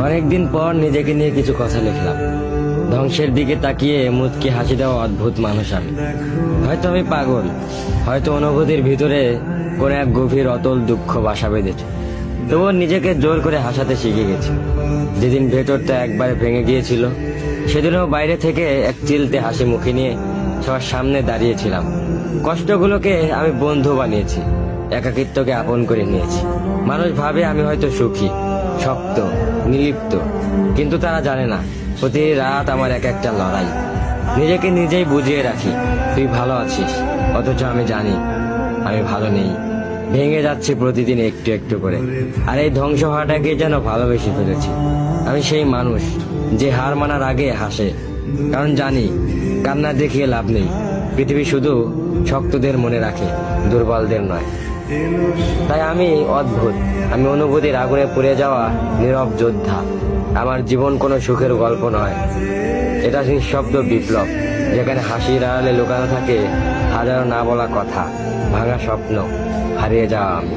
অনেকদিন পর নিজেকে নিয়ে কিছু কথা লিখলাম। ধ্বংসের দিকে তাকিয়ে মুচকি হাসি দেওয়া অদ্ভুত মানুষ আমি। হয়তো আমি পাগল, হয়তো অনুভূতির ভিতরে কোন এক গভীর অতল দুঃখ বাসা বেঁধেছে। তবুও নিজেকে জোর করে হাসাতে শিখে গেছি। যেদিন ভেতরটা একবারে ভেঙে গিয়েছিল, সেদিনও বাইরে থেকে এক চিলতে হাসি মুখে নিয়ে সবার সামনে দাঁড়িয়েছিলাম। কষ্টগুলোকে আমি বন্ধু বানিয়েছি, একাকিত্বকে আপন করে নিয়েছি। মানুষ ভাবে আমি হয়তো সুখী, শক্ত, নির্লিপ্ত, কিন্তু তারা জানে না প্রতি রাত আমার এক একটা লড়াই। নিজেকে নিজেই বুঝিয়ে রাখি তুই ভালো আছিস, অথচ আমি জানি আমি ভালো নেই। ভেঙে যাচ্ছে প্রতিদিন একটু একটু করে, আর এই ধ্বংস হওয়াটাকে যেন ভালোবেসে ফেলেছি। আমি সেই মানুষ যে হার মানার আগে হাসে, কারণ জানি কান্না দেখিয়ে লাভ নেই। পৃথিবী শুধু শক্তদের মনে রাখে, দুর্বলদের নয়। তাই আমি অদ্ভুত, আমি অনুভূতির আগুনে পুড়ে যাওয়া নীরব যোদ্ধা। আমার জীবন কোনো সুখের গল্প নয়, এটা নিঃশব্দ বিপ্লব, যেখানে হাসির আড়ালে লুকানো থাকে হাজারো না বলা কথা, ভাঙা স্বপ্ন, হারিয়ে যাওয়া আমি।